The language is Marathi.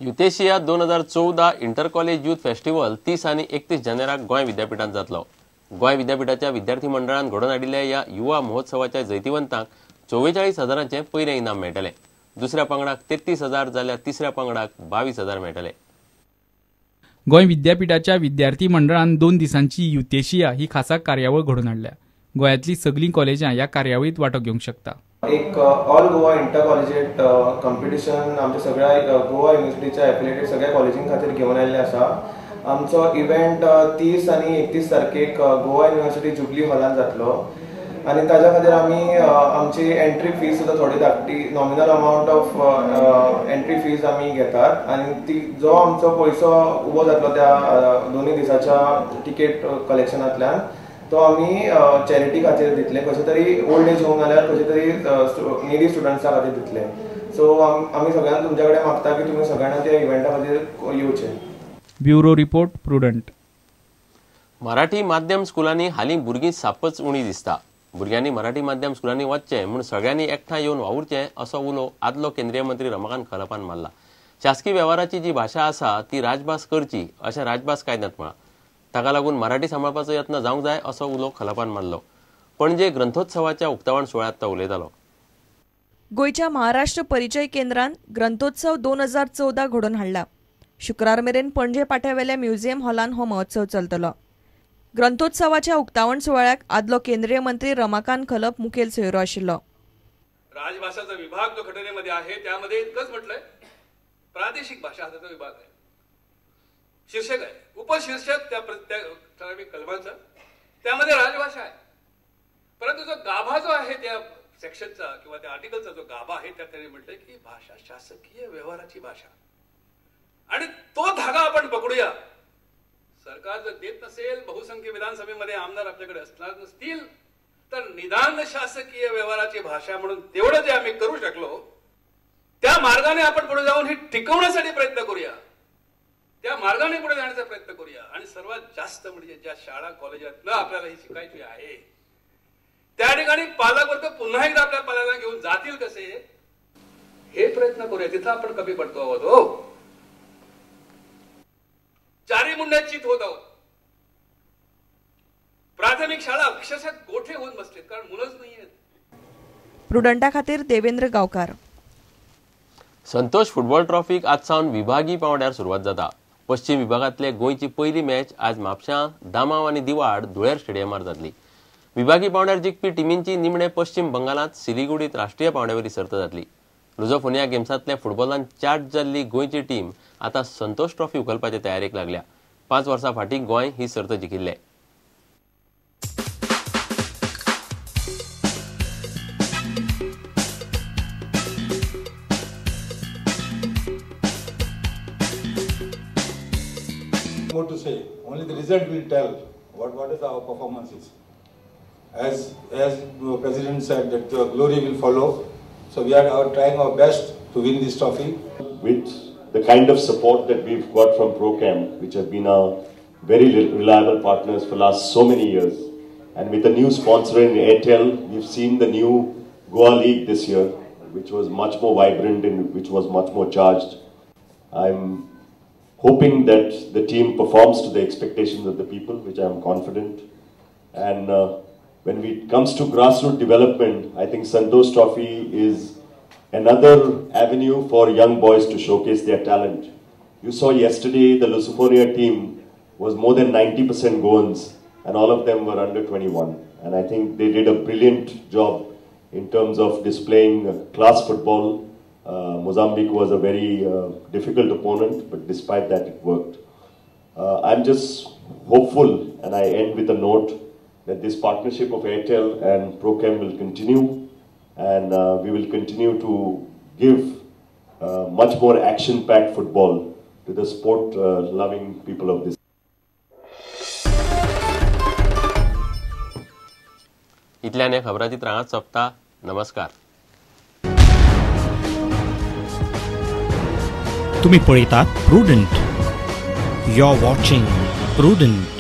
युथेशिया 2014 इंटर कॉलेज यूथ फेस्टिवल 30 आणि 31 जानेराक गोंय विद्यापीठात जातलो। गोंय विद्यापीठाच्या विद्यार्थी मंडळान घडोवन हाडिल्ल्या या युवा महोत्सवाच्या जैतिवंतांक 44,000चे पयले इनाम मेळटले। दुसऱ्या पंगडाक 33,000 जाल्यार तिसऱ्या पंगडाक 22,000 मेळटले। गोंय विद्यापीठाच्या विद्यार्थी मंडळान 2 दिसांची युथेशिया ही खासा कार्यावळ घडोवन हाडल्या। गोंयांतली सगळीं कॉलेजां ह्या कार्यावळीत वांटो घेवंक शकता। एक all Goa inter collegiate competition आमच्या सगळ्या गोवा युनिव्हर्सिटीच्या एफिलिएटेड सगळ्या कॉलेजीं खातीर घेवन आयिल्लें आसा। आमचो इव्हेंट 30 आनी 31 तारखेक गोवा युनिव्हर्सिटी जुबली हॉलांत जातलो आनी ताज्या खातीर आमी आमची एंट्री फीज सुद्दां थोडी धाकटी nominal amount of entry fees आमी घेतात आनी ती जो आमचो पयसो उबो जातलो त्या दोनूय दिसाच्या टिकेट कलेक्शनांतल्यान तो आमी चॅरिटी खातीर दितले, कशे तरी ओल्ड एज होम नाल्यार कशे तरी निडी स्टुडंट्सां खातीर दितले। सो आमी सगळ्यांक तुमचे कडेन मागता की तुमी सगळ्यांना त्या इव्हेंटा खातीर येवचे। Bureau report prudent. मराठी माध्यम स्कुलांनी हालीं भुरगीं सापच उणी दिसता। भुरग्यांनी मराठी माध्यम स्कुलांनी वचचें म्हूण सगळ्यांनी एकठांय येवन वावुरचें असो उलो आदलो केंद्रीय मंत्री रमाकांत खलपान मारला। शासकीय वेव्हाराची जी भाशा आसा ती राजभास करची अशें राजभास कायद्यांत म्हळां। ताका लागून मराठी सांबाळपाचो यत्न जावंक जाय असो उलो खलपान मारलो। पणजे ग्रंथोत्सवाच्या उक्तावण सुवाळ्यात तो उलयतालो। गोयच्या महाराष्ट्र परिचय केंद्रान ग्रंथोत्सव 2014 घडोवन हाडला। शुक्रार मेरेन पणजे पाट्यावेल्या म्युझियम हॉलांत हो महोत्सव चलतलो। ग्रंथोत्सवाच्या उक्तावण सुवाळ्याक आदलो केंद्रीय मंत्री रमाकांत खलप मुखेल सोयरो आशिल्लो। राजभाषाचा विभाग जो घटनेमध्ये आहे त्यामध्ये इतकंच म्हटलंय प्रादेशिक भाषा हा त्याचा विभाग आहे, शीर्षक आहे, उपशीर्षक त्या ठराविक कलमांचा त्यामध्ये राजभाषा आहे। परंतु जो गाभा जो आहे त्या सेक्शनचा किंवा त्या आर्टिकलचा जो गाभा आहे त्या त्यांनी म्हटलंय की भाषा शासकीय व्यवहाराची भाषा आणि तो धागा आपण पकडूया। सरकार जर देत नसेल, बहुसंख्य विधानसभेमध्ये आमदार आपल्याकडे असणार नसतील तर निदान शासकीय व्यवहाराची भाषा म्हणून तेवढं जे आम्ही करू शकलो त्या मार्गाने आपण पुढे जाऊन हे टिकवण्यासाठी प्रयत्न करूया, त्या मार्गाने पुढे जाण्याचा प्रयत्न करूया। आणि सर्वात जास्त म्हणजे ज्या शाळा कॉलेजातनं आपल्याला ही शिकायची आहे त्या ठिकाणी पालक वर्ग पुन्हा एकदा आपल्या पाल्याला घेऊन जातील कसे हे प्रयत्न करूया। तिथं आपण कमी पडतो आहोत हो, चारी मुंड्यात चित होत आहोत। प्राथमिक शाळा अक्षरशः गोठे होऊन बसलेत कारण मुलंच नाहीयेत। प्रुडंटा खातीर देवेंद्र गावकार। संतोष फुटबॉल ट्रॉफीक आज सावन विभागीय पांवड्यार सुरवात जाता। पश्चिम विभागांतले गोंयची पहिली मॅच आज म्हापशां, दामाव आनी दिवाड धुळेर स्टेडियमार जातली। विभागीय पांवड्यार जिखपी टिमींची निमणे पश्चिम बंगालांत सिलिगुडीत राष्ट्रीय पांवड्यावरी सर्त जातली। लुझोफोनिया गेम्सांतले फुटबॉलांत चार्ज जाल्ली गोंयची टीम आतां संतोष ट्रॉफी उखलपाचे तयारेक लागल्या। 5 वर्सां फाटीं गोंय ही सर्त जिखिल्ले। More to say, only the result will tell what is our performance is. As the President said that glory will follow, so we are trying our best to win this trophy. With the kind of support that we've got from ProCam, which have been our very reliable partners for last so many years, and with a new sponsor in Airtel, we've seen the new Goa League this year, which was much more vibrant and which was much more charged. I'm hoping that the team performs to the expectations of the people, which I am confident. And when it comes to grassroots development, I think Santosh Trophy is another avenue for young boys to showcase their talent. You saw yesterday the Lusofonia team was more than 90% Goans and all of them were under 21. And I think they did a brilliant job in terms of displaying class football. Mozambique was a very difficult opponent, but despite that it worked. I'm just hopeful, and I end with a note that this partnership of Airtel and ProCam will continue, and we will continue to give much more action-packed football to the sport-loving people of this. इतल्यान हे खबराचित्र हांगाच सोंपता। नमस्कार। तुम्ही पळयतात Prudent. You are watching prudent.